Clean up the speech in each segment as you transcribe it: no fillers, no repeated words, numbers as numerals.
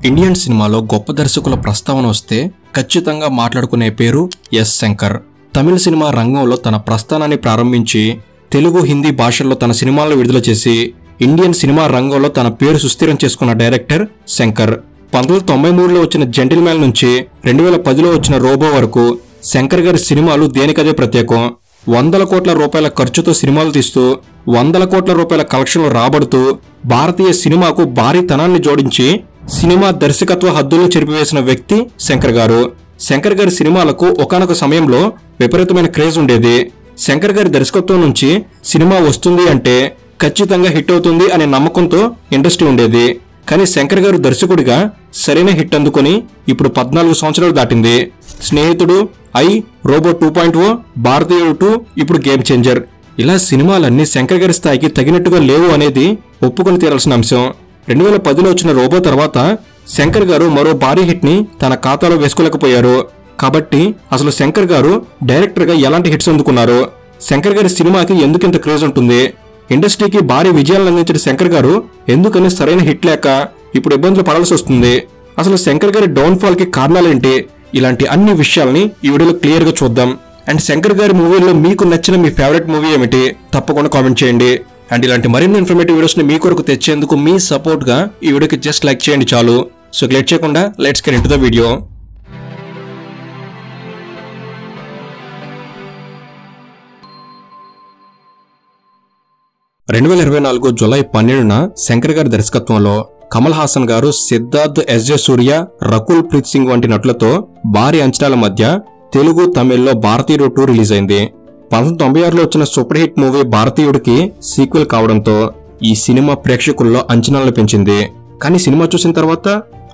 Indian సినిమాలో గొప్ప దర్శకుల ప్రస్తావన వస్తే ఖచ్చితంగా మాట్లాడుకునే పేరు ఎస్ శంకర్. తమిళ సినిమా రంగంలో తన ప్రస్థానాన్ని ప్రారంభించి తెలుగు, హిందీ భాషల్లో తన సినిమాలను విడుదల చేసి ఇండియన్ సినిమా రంగంలో తన పేరు సుస్థిరం చేసుకున్న డైరెక్టర్ శంకర్. 1993లో వచ్చిన జెంటిల్మ్యాన్ నుంచి 2010లో వచ్చిన రోబో వరకు శంకర్ గారి సినిమాలు దేనికదే ప్రత్యేకం. 100 కోట్ల రూపాయల ఖర్చుతో సినిమాలు తీస్తూ 100 కోట్ల రూపాయల కలెక్షన్లు రాబడుతూ భారతీయ సినిమాకు భారీతనాన్ని జోడించి సినిమా దర్శకత్వ హద్దులను చెరిపివేసిన వ్యక్తి శంకర్ గారు. శంకర్ గారి సినిమాలకు ఒకానొక సమయంలో విపరీతమైన క్రేజ్ ఉండేది. శంకర్ గారి దర్శకత్వం నుంచి సినిమా వస్తుంది అంటే ఖచ్చితంగా హిట్ అవుతుంది అనే నమ్మకంతో ఇండస్ట్రీ ఉండేది. కానీ శంకర్ గారు దర్శకుడిగా సరైన హిట్ అందుకొని ఇప్పుడు 14 సంవత్సరాలు దాటింది. స్నేహితుడు, రోబో 2.0, భారతీయుడు 2, ఇప్పుడు గేమ్ చేంజర్, ఇలా సినిమాలన్నీ శంకర్ గారి స్థాయికి తగినట్టుగా లేవు అనేది ఒప్పుకొని తీరాల్సిన అంశం. 2010లో వచ్చిన రోబో తర్వాత శంకర్ గారు మరో భారీ హిట్ ని తన ఖాతాలో వేసుకోలేకపోయారు. కాబట్టి అసలు శంకర్ గారు డైరెక్టర్ గా ఎలాంటి హిట్స్ అందుకున్నారు, శంకర్ గారి సినిమాకి ఎందుకింత క్రేజ్ ఉంటుంది, ఇండస్ట్రీకి భారీ విజయాలను అందించిన శంకర్ గారు ఎందుకని సరైన హిట్ లేక ఇప్పుడు ఇబ్బందులు పడాల్సి వస్తుంది, అసలు శంకర్ గారి డౌన్ ఫాల్ కి కారణాలేంటి, ఇలాంటి అన్ని విషయాల్ని ఈ వీడియోలో క్లియర్ గా చూద్దాం. అండ్ శంకర్ గారి మూవీలో మీకు నచ్చిన మీ ఫేవరెట్ మూవీ ఏమిటి తప్పకుండా కామెంట్ చేయండి. అండ్ ఇలాంటి మరిన్ని ఇన్ఫర్మేటివ్ వీడియోస్ ని మీ కొరకు తెచ్చేందుకు మీ సపోర్ట్ గా ఈ వీడియోకి జస్ట్ లైక్ చేయండి చాలు. సో లేట్ చేయకుండా let's get into the video. July 12న శంకర్ గారి దర్శకత్వంలో కమల్ హాసన్ గారు, సిద్ధార్థ్, ఎస్జే సూర్య, రకుల్ ప్రీత్ సింగ్ వంటి నటులతో భారీ అంచనాల మధ్య తెలుగు, తమిళ్లో భారతీయుడు 2 రిలీజ్ అయింది. 1996లో వచ్చిన సూపర్ హిట్ మూవీ భారతీయుడికి సీక్వెల్ కావడంతో ఈ సినిమా ప్రేక్షకుల్లో అంచనాలను పెంచింది. కానీ సినిమా చూసిన తర్వాత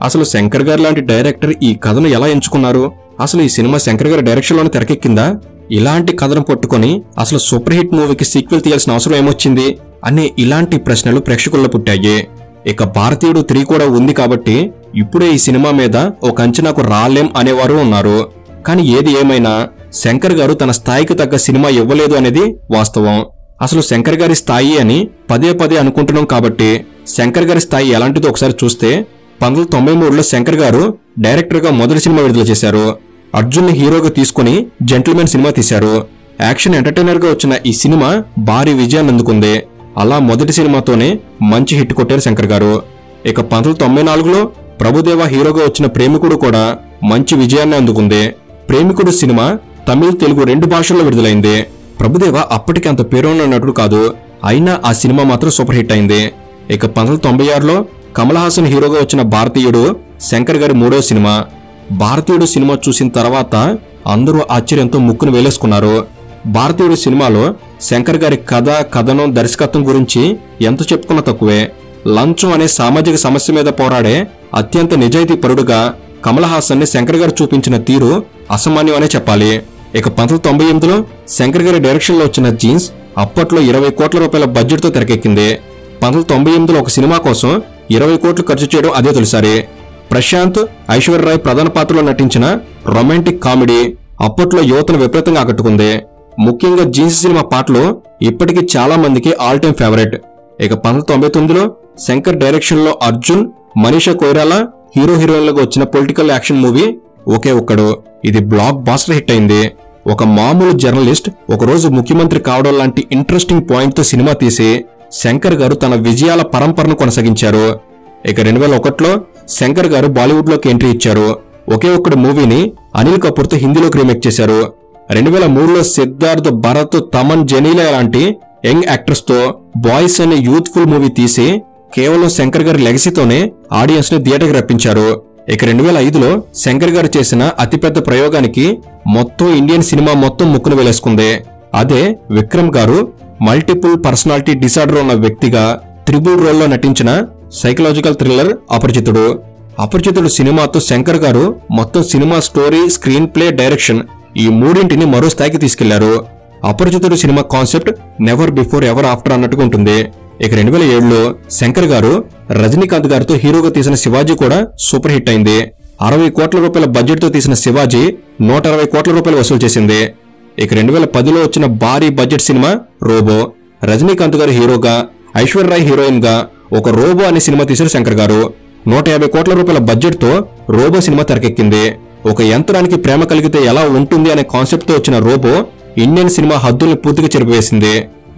అసలు శంకర్ గారు లాంటి డైరెక్టర్ ఈ కథను ఎలా ఎంచుకున్నారు, అసలు ఈ సినిమా శంకర్ గారి డైరెక్షన్ లోనే తెరకెక్కిందా, ఇలాంటి కథను పట్టుకొని అసలు సూపర్ హిట్ మూవీకి సీక్వెల్ తీయాల్సిన అవసరం ఏమొచ్చింది అనే ఇలాంటి ప్రశ్నలు ప్రేక్షకుల్లో పుట్టాయి. ఇక భారతీయుడు 3 కూడా ఉంది కాబట్టి ఇప్పుడే ఈ సినిమా మీద ఒక అంచనాకు రాలేం అనేవారు ఉన్నారు. కానీ ఏది ఏమైనా శంకర్ గారు తన స్థాయికి తగ్గ సినిమా ఇవ్వలేదు అనేది వాస్తవం. అసలు శంకర్ గారి స్థాయి అని పదే పదే అనుకుంటున్నాం కాబట్టి శంకర్ గారి స్థాయి ఎలాంటిదో ఒకసారి చూస్తే 1993లో శంకర్ గారు డైరెక్టర్ గా మొదటి సినిమా విడుదల చేశారు. అర్జున్ ని హీరోగా తీసుకుని జెంటిల్మెన్ సినిమా తీశారు. యాక్షన్ ఎంటర్టైనర్ గా వచ్చిన ఈ సినిమా భారీ విజయాన్ని అందుకుంది. అలా మొదటి సినిమాతోనే మంచి హిట్ కొట్టారు శంకర్ గారు. ఇక 1994లో ప్రభుదేవ హీరోగా వచ్చిన ప్రేమికుడు కూడా మంచి విజయాన్ని అందుకుంది. ప్రేమికుడు సినిమా తమిళ, తెలుగు 2 భాషల్లో విడుదలైంది. ప్రభుదేవ అప్పటికి అంత పేరున్న నటుడు కాదు, అయినా ఆ సినిమా మాత్రం సూపర్ హిట్ అయింది. ఇక 1996లో కమల్ హాసన్ హీరోగా వచ్చిన భారతీయుడు శంకర్ గారి 3వ సినిమా. భారతీయుడు సినిమా చూసిన తర్వాత అందరూ ఆశ్చర్యంతో ముక్కును వేలేసుకున్నారు. భారతీయుడు సినిమాలో శంకర్ గారి కథ, కథనం, దర్శకత్వం గురించి ఎంత చెప్పుకున్నా తక్కువే. లంచం అనే సామాజిక సమస్య మీద పోరాడే అత్యంత నిజాయితీ పరుడుగా కమల్ హాసన్ ని శంకర్ గారు చూపించిన తీరు అసామాన్యం అనే చెప్పాలి. ఇక 1998లో శంకర్ గారి డైరెక్షన్ లో వచ్చిన జీన్స్ అప్పట్లో 20 కోట్ల రూపాయల బడ్జెట్ తో తెరకెక్కింది. 1998లో ఒక సినిమా కోసం 20 కోట్లు ఖర్చు చేయడం అదే తొలిసారి. ప్రశాంత్, ఐశ్వర్య రాయ్ ప్రధాన పాత్రలో నటించిన రొమాంటిక్ కామెడీ అప్పట్లో యువతను విపరీతంగా ఆకట్టుకుంది. ముఖ్యంగా జీన్స్ సినిమా పాటలు ఇప్పటికీ చాలా మందికి ఆల్ టైమ్ ఫేవరెట్. ఇక 1999లో శంకర్ డైరెక్షన్ లో అర్జున్, మనీషా కొయిరాలా హీరో హీరోయిన్లుగా వచ్చిన పొలిటికల్ యాక్షన్ మూవీ ఒకే ఒక్కడు. ఇది బ్లాక్ బాస్టర్ హిట్ అయింది. ఒక మామూలు జర్నలిస్ట్ ఒకరోజు ముఖ్యమంత్రి కావడం లాంటి ఇంట్రెస్టింగ్ పాయింట్ తో సినిమా తీసి శంకర్ గారు తన విజయాల పరంపరను కొనసాగించారు. ఇక 2001లో శంకర్ గారు బాలీవుడ్ లోకి ఎంట్రీ ఇచ్చారు. ఒకే ఒక్కడు మూవీని అనిల్ కపూర్ తో హిందీలోకి రీమేక్ చేశారు. 2003లో సిద్ధార్థ్, భరత్, తమన్, జెనీలా లాంటి యంగ్ యాక్టర్స్ తో బాయ్స్ అనే యూత్ఫుల్ మూవీ తీసి కేవలం శంకర్ గారి లెగసీతోనే ఆడియన్స్ ని థియేటర్కి రప్పించారు. ఇక 2005లో శంకర్ గారు చేసిన అతిపెద్ద ప్రయోగానికి మొత్తం ఇండియన్ సినిమా మొత్తం ముక్కును వేలేసుకుంది. అదే విక్రమ్ గారు మల్టిపుల్ పర్సనాలిటీ డిసార్డర్ ఉన్న వ్యక్తిగా త్రిబుల్ రోల్లో నటించిన సైకలాజికల్ థ్రిల్లర్ అపరిచితుడు. అపరిచితుడు సినిమాతో శంకర్ గారు మొత్తం cinema story, screenplay, direction ఈ మూడింటిని మరో స్థాయికి తీసుకెళ్లారు. Aparichitudu cinema concept never before ever after అన్నట్టుగా ఉంటుంది. ఇక 2007లో శంకర్ గారు రజనీకాంత్ గారితో హీరోగా తీసిన శివాజీ కూడా సూపర్ హిట్ అయింది. 60 కోట్ల రూపాయల బడ్జెట్ తో తీసిన శివాజీ 160 కోట్ల రూపాయలు వసూలు చేసింది. ఇక 2010లో వచ్చిన భారీ బడ్జెట్ సినిమా రోబో. రజనీకాంత్ గారు హీరోగా, ఐశ్వర్య రాయ్ హీరోయిన్ గా ఒక రోబో అనే సినిమా తీశారు శంకర్ గారు. 150 కోట్ల రూపాయల బడ్జెట్తో రోబో సినిమా తెరకెక్కింది. ఒక యంత్రానికి ప్రేమ కలిగితే ఎలా ఉంటుంది అనే కాన్సెప్ట్తో వచ్చిన రోబో ఇండియన్ సినిమా హద్దుల్ని పూర్తిగా చెరిపివేసింది.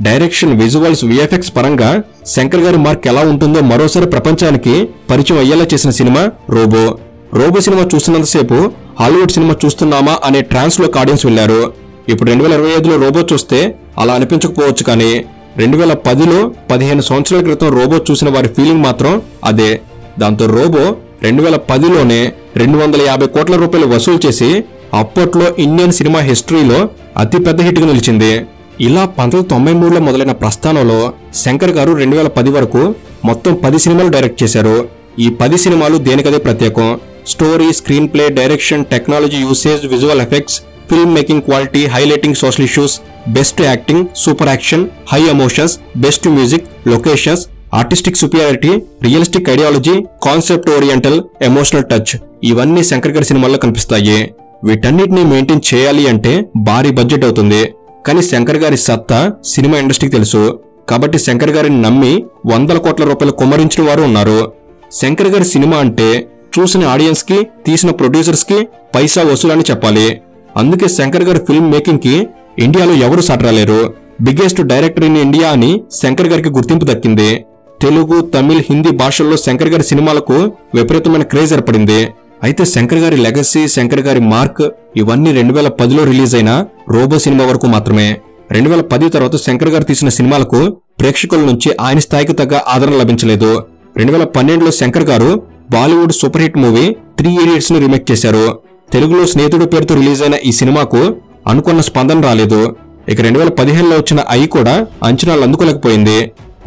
డైరెక్షన్, విజువల్స్, విఎఫ్ఎక్స్ పరంగా శంకర్ గారి మార్క్ ఎలా ఉంటుందో మరోసారి ప్రపంచానికి పరిచయం అయ్యేలా చేసిన సినిమా రోబో. రోబో సినిమా చూస్తున్నంతసేపు హాలీవుడ్ సినిమా చూస్తున్నామా అనే ట్రాన్స్ లోకి ఆడియన్స్ వెళ్లారు. ఇప్పుడు 2025లో రోబో చూస్తే అలా అనిపించకపోవచ్చు, కానీ 2010లో 15 సంవత్సరాల క్రితం రోబో చూసిన వారి ఫీలింగ్ మాత్రం అదే. దాంతో రోబో 2010లోనే 250 కోట్ల రూపాయలు వసూలు చేసి అప్పట్లో ఇండియన్ సినిమా హిస్టరీలో అతిపెద్ద హిట్గా నిలిచింది. ఇలా 1993లో మొదలైన ప్రస్థానంలో శంకర్ గారు 2010 వరకు మొత్తం 10 సినిమాలు డైరెక్ట్ చేశారు. ఈ 10 సినిమాలు దేనికదే ప్రత్యేకం. Story, screenplay, direction, technology usage, visual effects, film making quality, highlighting social issues, best acting, super action, high emotions, best music, locations, artistic superiority, realistic ideology, concept oriental, emotional touch ఇవన్నీ శంకర్ గారి సినిమాల్లో కనిపిస్తాయి. వీటన్నిటిని maintain చేయాలి అంటే భారీ budget అవుతుంది. కానీ శంకర్ గారి సత్తా సినిమా ఇండస్ట్రీకి తెలుసు. కాబట్టి శంకర్ గారిని నమ్మి 100 కోట్ల రూపాయలు కుమ్మరించిన వారు ఉన్నారు. శంకర్ గారి సినిమా అంటే చూసిన ఆడియన్స్ కి, తీసిన ప్రొడ్యూసర్స్ కి పైసా వసూలని చెప్పాలి. అందుకే శంకర్ గారి ఫిల్మ్ మేకింగ్ కి ఇండియాలో ఎవరు సాటరాలేరు. బిగ్గెస్ట్ డైరెక్టర్ ఇన్ ఇండియా అని శంకర్ గారికి గుర్తింపు దక్కింది. తెలుగు, తమిళ్, హిందీ భాషల్లో శంకర్ గారి సినిమాలకు విపరీతమైన క్రేజ్ ఏర్పడింది. అయితే శంకర్ గారి లెగసీ, శంకర్ గారి మార్క్ ఇవన్నీ 2010లో రిలీజ్ అయిన రోబో సినిమా వరకు మాత్రమే. 2010 తర్వాత శంకర్ గారు తీసిన సినిమాలకు ప్రేక్షకుల నుంచి ఆయన స్థాయికి తగ్గ ఆదరణ లభించలేదు. 2012లో శంకర్ గారు Bollywood super hit movie 3 Idiots ని రీమేక్ చేశారు. తెలుగులో స్నేహితుడు పేరుతో రిలీజ్ అయిన ఈ సినిమాకు అనుకున్న స్పందన రాలేదు. ఇక 2015లో వచ్చిన ఐ కూడా అంచనాలు అందుకోలేకపోయింది.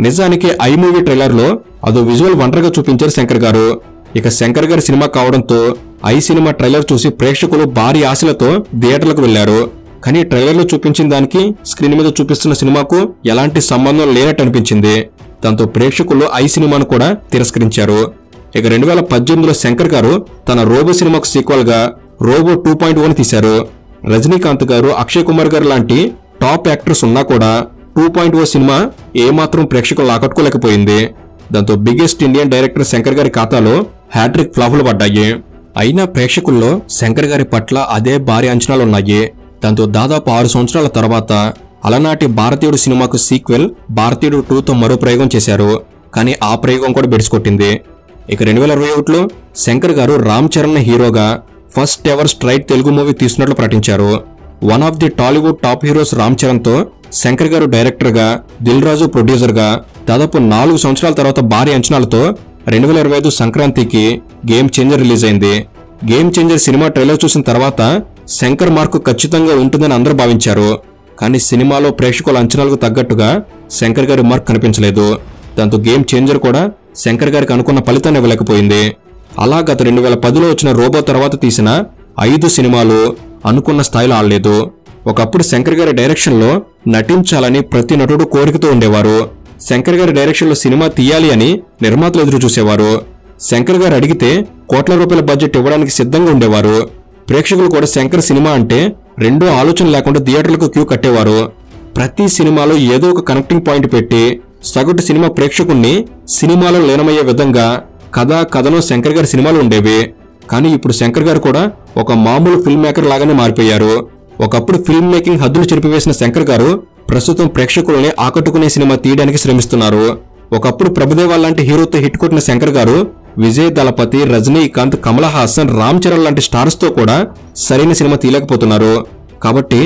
నిజానికి ఐ మూవీ ట్రైలర్ లో అదో విజువల్ వండర్గా చూపించారు శంకర్ గారు. ఇక శంకర్ గారి సినిమా కావడంతో ఐ సినిమా ట్రైలర్ చూసి ప్రేక్షకులు భారీ ఆశలతో థియేటర్లకు వెళ్లారు. కానీ ట్రైలర్ లో చూపించిన దానికి స్క్రీన్ మీద చూపిస్తున్న సినిమాకు ఎలాంటి సంబంధం లేనట్టు అనిపించింది. దాంతో ప్రేక్షకులు ఐ సినిమాను కూడా తిరస్కరించారు. ఇక 2018లో శంకర్ గారు తన రోబో సినిమాకు సీక్వెల్ గా రోబో 2.0 తీశారు. రజనీకాంత్ గారు, అక్షయ్ కుమార్ గారు లాంటి టాప్ యాక్టర్స్ ఉన్నా కూడా 2.0 సినిమా ఏమాత్రం ప్రేక్షకులు ఆకట్టుకోలేకపోయింది. దాంతో బిగ్గెస్ట్ ఇండియన్ డైరెక్టర్ శంకర్ గారి ఖాతాలో హ్యాట్రిక్ ఫ్లాపులు పడ్డాయి. అయినా ప్రేక్షకుల్లో శంకర్ గారి పట్ల అదే భారీ అంచనాలున్నాయి. దాంతో దాదాపు 6 సంవత్సరాల తర్వాత అలనాటి భారతీయుడు సినిమాకు సీక్వెల్ భారతీయుడు 2తో మరో ప్రయోగం చేశారు. కానీ ఆ ప్రయోగం కూడా బెడిసికొట్టింది. ఇక 2021లో శంకర్ గారు రామ్ చరణ్ హీరోగా first ever straight Telugu movie తీస్తున్నట్లు ప్రకటించారు. One of the Tollywood top heroes Ram Charan తో శంకర్ గారు డైరెక్టర్ గా, దిల్ రాజు ప్రొడ్యూసర్ గా దాదాపు 4 సంవత్సరాల తర్వాత భారీ అంచనాలతో 2025 సంక్రాంతికి గేమ్ చేంజర్ రిలీజ్ అయింది. గేమ్ చేంజర్ సినిమా ట్రైలర్ చూసిన తర్వాత శంకర్ మార్కు ఖచ్చితంగా ఉంటుందని అందరూ భావించారు. కానీ సినిమాలో ప్రేక్షకుల అంచనాలకు తగ్గట్టుగా శంకర్ గారి మార్క్ కనిపించలేదు. దాంతో గేమ్ చేంజర్ కూడా శంకర్ గారికి అనుకున్న ఫలితాన్ని ఇవ్వలేకపోయింది. అలా గత 2010లో వచ్చిన రోబో తర్వాత తీసిన 5 సినిమాలు అనుకున్న స్థాయిలో ఆడలేదు. ఒకప్పుడు శంకర్ గారి డైరెక్షన్ లో నటించాలని ప్రతి నటుడు కోరికతో ఉండేవారు. శంకర్ గారి డైరెక్షన్ లో సినిమా తీయాలి అని నిర్మాతలు ఎదురు చూసేవారు. శంకర్ గారు అడిగితే కోట్ల రూపాయల బడ్జెట్ ఇవ్వడానికి సిద్ధంగా ఉండేవారు. ప్రేక్షకులు కూడా శంకర్ సినిమా అంటే రెండో ఆలోచన లేకుండా థియేటర్లకు క్యూ కట్టేవారు. ప్రతి సినిమాలో ఏదో ఒక కనెక్టింగ్ పాయింట్ పెట్టి సగటు సినిమా ప్రేక్షకుణ్ణి సినిమాలో లీనమయ్యే విధంగా కథను శంకర్ గారి సినిమాలు ఉండేవి. కానీ ఇప్పుడు శంకర్ గారు కూడా ఒక మామూలు ఫిల్మ్ మేకర్ లాగానే మారిపోయారు. ఒకప్పుడు ఫిల్మ్ మేకింగ్ హద్దులు చెరిపివేసిన శంకర్ గారు ప్రస్తుతం ప్రేక్షకులని ఆకట్టుకునే సినిమా తీయడానికి శ్రమిస్తున్నారు. ఒకప్పుడు ప్రభుదేవా లాంటి హీరోతో హిట్ కొట్టిన శంకర్ గారు విజయ్ దళపతి, రజనీకాంత్, కమల్ హాసన్, రామ్ చరణ్ లాంటి స్టార్స్ తో కూడా సరైన సినిమా తీయలేకపోతున్నారు. కాబట్టి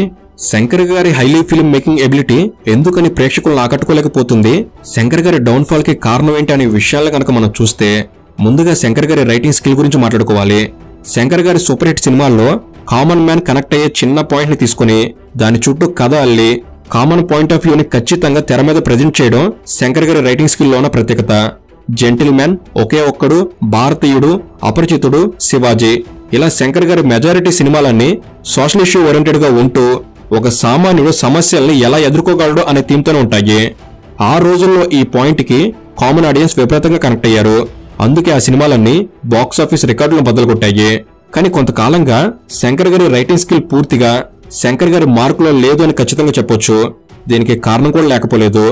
శంకర్ గారి హైలీ ఫిల్మ్ మేకింగ్ ఎబిలిటీ ఎందుకని ప్రేక్షకులను ఆకట్టుకోలేకపోతుంది, శంకర్ గారి డౌన్ ఫాల్ కి కారణం ఏంటి అనే విషయాలను కనుక మనం చూస్తే ముందుగా శంకర్ గారి రైటింగ్ స్కిల్ గురించి మాట్లాడుకోవాలి. శంకర్ గారి సూపర్ హిట్ సినిమాల్లో కామన్ మ్యాన్ కనెక్ట్ అయ్యే చిన్న పాయింట్ ని తీసుకుని దాని చుట్టూ కథ అల్లి కామన్ పాయింట్ ఆఫ్ వ్యూని ఖచ్చితంగా తెర మీద ప్రజెంట్ చేయడం శంకర్ గారి రైటింగ్ స్కిల్ లో ఉన్న ప్రత్యేకత. జెంటిల్ మ్యాన్, ఒకే ఒక్కడు, భారతీయుడు, అపరిచితుడు, శివాజీ ఇలా శంకర్ గారి మెజారిటీ సినిమాలన్నీ సోషల్ ఇష్యూ ఓరియంటెడ్ గా ఉంటూ ఒక సామాన్యుడు సమస్యల్ని ఎలా ఎదుర్కోగలడు అనే థీమ్తోనే ఉంటాయి. ఆ రోజుల్లో ఈ పాయింట్ కి కామన్ ఆడియన్స్ విపరీతంగా కనెక్ట్ అయ్యారు. అందుకే ఆ సినిమాలన్నీ బాక్సాఫీస్ రికార్డులను బద్దలుకొట్టాయి. కానీ కొంతకాలంగా శంకర్ గారి రైటింగ్ స్కిల్ పూర్తిగా శంకర్ గారి మార్కులో లేదు అని ఖచ్చితంగా చెప్పొచ్చు. దీనికి కారణం కూడా లేకపోలేదు.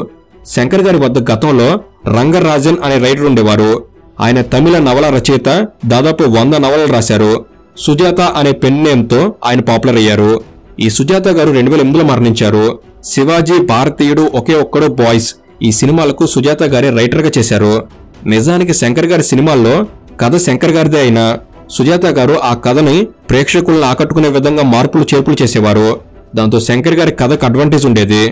శంకర్ గారి వద్ద గతంలో రంగరాజన్ అనే రైటర్ ఉండేవారు. ఆయన తమిళ నవల రచయిత. దాదాపు 100 నవలలు రాశారు. సుజాత అనే పెన్ నేమ్తో ఆయన పాపులర్ అయ్యారు. ఈ సుజాత గారు 2008లో మరణించారు. శివాజీ, భారతీయుడు, ఒకే ఒక్కడు, బాయ్స్ ఈ సినిమాలకు సుజాత గారి రైటర్గా చేశారు. నిజానికి శంకర్ గారి సినిమాల్లో కథ శంకర్ గారిదే అయినా సుజాత గారు ఆ కథని ప్రేక్షకులను ఆకట్టుకునే విధంగా మార్పులు చేర్పులు చేసేవారు. దాంతో శంకర్ గారి కథకు అడ్వాంటేజ్ ఉండేది.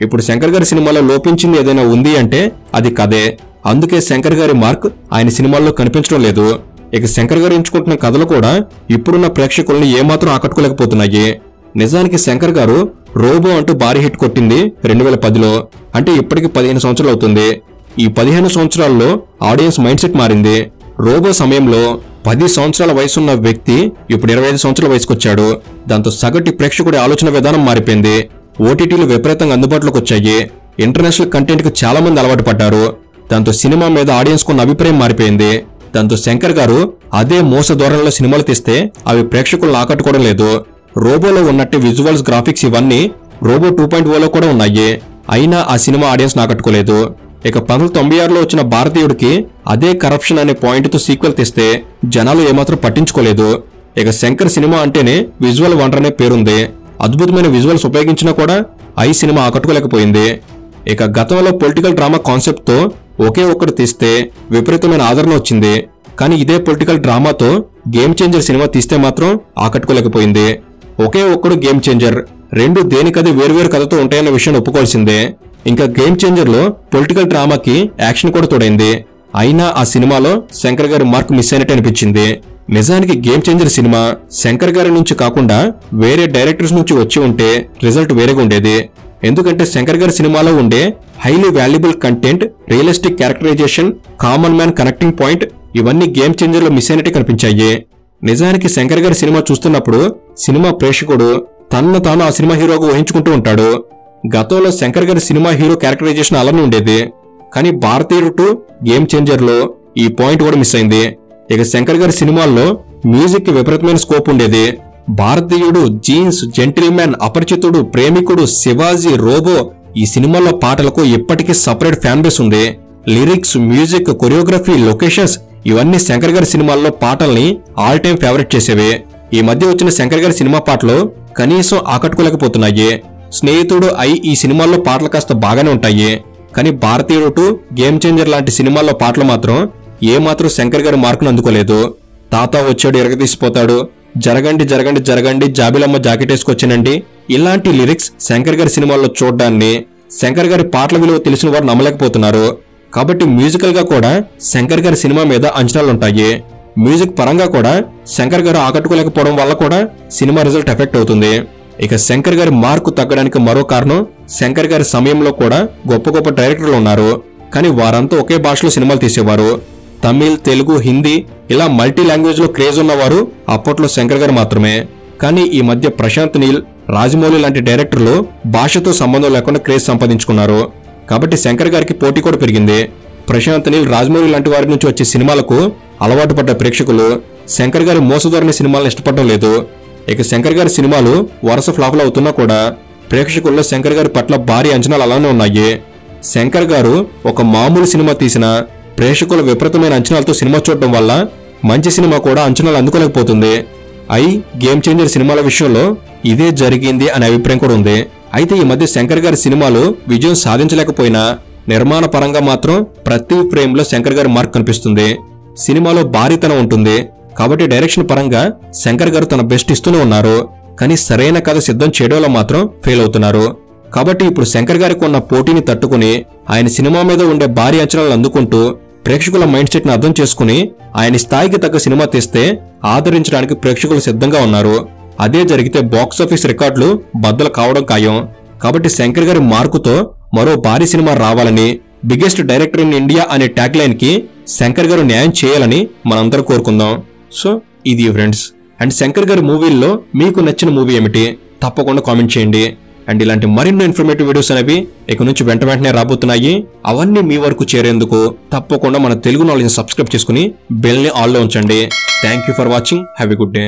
ఇప్పుడు శంకర్ గారి సినిమాలో లోపించింది ఏదైనా ఉంది అంటే అది కథే. అందుకే శంకర్ గారి మార్క్ ఆయన సినిమాల్లో కనిపించడం లేదు. ఇక శంకర్ గారు ఎంచుకుంటున్న కథలు కూడా ఇప్పుడున్న ప్రేక్షకులను ఏమాత్రం ఆకట్టుకోలేకపోతున్నాయి. నిజానికి శంకర్ గారు రోబో అంటూ భారీ హిట్ కొట్టింది 2010లో. అంటే ఇప్పటికి 15 సంవత్సరాలు అవుతుంది. ఈ 15 సంవత్సరాల్లో ఆడియన్స్ మైండ్ సెట్ మారింది. రోబో సమయంలో 10 సంవత్సరాల వయసున్న వ్యక్తి ఇప్పుడు 25 సంవత్సరాల వయసుకొచ్చాడు. దాంతో సగటు ప్రేక్షకుడి ఆలోచన విధానం మారిపోయింది. ఓటీటీలు విపరీతంగా అందుబాటులోకి వచ్చాయి. ఇంటర్నేషనల్ కంటెంట్ కు చాలా మంది అలవాటు పడ్డారు. దాంతో సినిమా మీద ఆడియన్స్ కున్న అభిప్రాయం మారిపోయింది. దాంతో శంకర్ గారు అదే మోస ధోరణిలో సినిమాలు తీస్తే అవి ప్రేక్షకులను ఆకట్టుకోవడం లేదు. రోబోలో ఉన్నట్టు విజువల్స్, గ్రాఫిక్స్ ఇవన్నీ రోబో 2.0లో కూడా ఉన్నాయి. అయినా ఆ సినిమా ఆడియన్స్ ఆకట్టుకోలేదు. ఇక 1996లో వచ్చిన భారతీయుడికి అదే కరప్షన్ అనే పాయింట్ తో సీక్వెల్ తెస్తే జనాలు ఏమాత్రం పట్టించుకోలేదు. ఇక శంకర్ సినిమా అంటేనే విజువల్ వండర్ అనే పేరుంది. అద్భుతమైన విజువల్స్ ఉపయోగించినా కూడా ఈ సినిమా ఆకట్టుకోలేకపోయింది. ఇక గతంలో పొలిటికల్ డ్రామా కాన్సెప్ట్ తో ఒకే ఒక్కడు తీస్తే విపరీతమైన ఆదరణ వచ్చింది. కానీ ఇదే పొలిటికల్ డ్రామాతో గేమ్ చేంజర్ సినిమా తీస్తే మాత్రం ఆకట్టుకోలేకపోయింది. ఒకే ఒక్కడు గేమ్ చేంజర్ రెండు దేనికది వేరువేరు కథతో ఉంటాయన్న విషయాన్ని ఒప్పుకోవాల్సిందే. ఇంకా గేమ్ చేంజర్ లో పొలిటికల్ డ్రామాకి యాక్షన్ కూడా తోడైంది. అయినా ఆ సినిమాలో శంకర్ గారి మార్క్ మిస్ అయినట్టు అనిపించింది. నిజానికి గేమ్ చేంజర్ సినిమా శంకర్ గారి నుంచి కాకుండా వేరే డైరెక్టర్స్ నుంచి వచ్చి ఉంటే రిజల్ట్ వేరేగా ఉండేది. ఎందుకంటే శంకర్ గారి సినిమాలో ఉండే highly valuable content, realistic characterization, common man connecting point ఇవన్నీ గేమ్ చేంజర్ లో మిస్ అయినట్టు కనిపించాయి. నిజానికి శంకర్ గారి సినిమా చూస్తున్నప్పుడు సినిమా ప్రేక్షకుడు తనను తాను ఆ సినిమా హీరోగా ఊహించుకుంటూ ఉంటాడు. గతంలో శంకర్ గారి సినిమా హీరో క్యారెక్టరైజేషన్ అలానే ఉండేది. కానీ భారతీయుడు 2 గేమ్ చేంజర్ లో ఈ పాయింట్ కూడా మిస్ అయింది. ఇక శంకర్ గారి సినిమాల్లో మ్యూజిక్ కి విపరీతమైన స్కోప్ ఉండేది. భారతీయుడు, జీన్స్, జెంటిల్మెన్, అపరిచితుడు, ప్రేమికుడు, శివాజీ, రోబో ఈ సినిమాల్లో పాటలకు ఇప్పటికీ సపరేట్ ఫ్యాన్ బేస్ ఉంది. లిరిక్స్, మ్యూజిక్, కొరియోగ్రఫీ, లొకేషన్స్ ఇవన్నీ శంకర్ గారి సినిమాల్లో పాటల్ని ఆల్ టైమ్ ఫేవరెట్ చేసేవి. ఈ మధ్య వచ్చిన శంకర్ గారి సినిమా పాటలు కనీసం ఆకట్టుకోలేకపోతున్నాయి. స్నేహితుడు, ఈ సినిమాల్లో పాటలు కాస్త బాగానే ఉంటాయి. కానీ భారతీయుడు 2 గేమ్ చేంజర్ లాంటి సినిమాల్లో పాటలు మాత్రం ఏమాత్రం శంకర్ గారి మార్కును అందుకోలేదు. తాత వచ్చాడు ఎరగదీసిపోతాడు, జరగండి జరగండి జరగండి, జాబిలమ్మ జాకెట్ వేసుకొచ్చానండి ఇలాంటి లిరిక్స్ శంకర్ గారి సినిమాల్లో చూడడాన్ని శంకర్ గారి పాటల విలువ తెలిసిన వారు నమ్మలేకపోతున్నారు. కాబట్టి మ్యూజికల్ గా కూడా శంకర్ గారి సినిమా మీద అంచనాలుంటాయి. మ్యూజిక్ పరంగా కూడా శంకర్ గారు ఆకట్టుకోలేకపోవడం వల్ల కూడా సినిమా రిజల్ట్ ఎఫెక్ట్ అవుతుంది. ఇక శంకర్ గారి మార్కు తగ్గడానికి మరో కారణం శంకర్ గారి సమయంలో కూడా గొప్ప గొప్ప డైరెక్టర్లు ఉన్నారు. కానీ వారంతా ఒకే భాషలో సినిమాలు తీసేవారు. తమిళ్, తెలుగు, హిందీ ఇలా మల్టీ లాంగ్వేజ్ లో క్రేజ్ ఉన్నవారు అప్పట్లో శంకర్ గారు మాత్రమే. కానీ ఈ మధ్య ప్రశాంత్ నీల్, రాజమౌళి లాంటి డైరెక్టర్లు భాషతో సంబంధం లేకుండా క్రేజ్ సంపాదించుకున్నారు. కాబట్టి శంకర్ గారికి పోటీ కూడా పెరిగింది. ప్రశాంత్ నీల్, రాజమౌళి లాంటి వారి నుంచి వచ్చే సినిమాలకు అలవాటు పడ్డ ప్రేక్షకులు శంకర్ గారి మోసధోరణి సినిమాలను ఇష్టపడడం లేదు. ఇక శంకర్ గారి సినిమాలు వరుస ఫ్లాపులు అవుతున్నా కూడా ప్రేక్షకుల్లో శంకర్ గారి పట్ల భారీ అంచనాలు అలానే ఉన్నాయి. శంకర్ గారు ఒక మామూలు సినిమా తీసినా ప్రేక్షకుల విపరీతమైన అంచనాలతో సినిమా చూడడం వల్ల మంచి సినిమా కూడా అంచనాలు అందుకోలేకపోతుంది. గేమ్ చేంజర్ సినిమాల విషయంలో ఇదే జరిగింది అనే అభిప్రాయం కూడా ఉంది. అయితే ఈ మధ్య శంకర్ గారి సినిమాలు విజయం సాధించలేకపోయినా నిర్మాణ పరంగా మాత్రం ప్రతి ఫ్రేమ్ లో శంకర్ గారి మార్క్ కనిపిస్తుంది. సినిమాలో భారీతనం ఉంటుంది. కాబట్టి డైరెక్షన్ పరంగా శంకర్ గారు తన బెస్ట్ ఇస్తూనే ఉన్నారు. కానీ సరైన కథ సిద్ధం చేయడంలో మాత్రం ఫెయిల్ అవుతున్నారు. కాబట్టి ఇప్పుడు శంకర్ గారికి ఉన్న పోటీని తట్టుకుని ఆయన సినిమా మీద ఉండే భారీ అంచనాలను అందుకుంటూ ప్రేక్షకుల మైండ్ సెట్ ని అర్థం చేసుకుని ఆయన స్థాయికి తగ్గ సినిమా తీస్తే ఆదరించడానికి ప్రేక్షకులు సిద్ధంగా ఉన్నారు. అదే జరిగితే బాక్సాఫీస్ రికార్డులు బద్దలు కావడం ఖాయం. కాబట్టి శంకర్ గారి మార్కుతో మరో భారీ సినిమా రావాలని, బిగ్గెస్ట్ డైరెక్టర్ ఇన్ ఇండియా అనే ట్యాగ్ లైన్ కి శంకర్ గారు న్యాయం చేయాలని మనందరూ కోరుకుందాం. సో ఇది ఫ్రెండ్స్. అండ్ శంకర్ గారి మూవీల్లో మీకు నచ్చిన మూవీ ఏమిటి తప్పకుండా కామెంట్ చేయండి. అండ్ ఇలాంటి మరిన్నో ఇన్ఫర్మేటివ్ వీడియోస్ అనేవి ఇక నుంచి వెంటనే రాబోతున్నాయి. అవన్నీ మీ వరకు చేరేందుకు తప్పకుండా మన తెలుగు నాలెడ్జ్ సబ్స్క్రైబ్ చేసుకుని బెల్ ని ఆల్ లో ఉంచండి. Thank you for watching. Have a good day.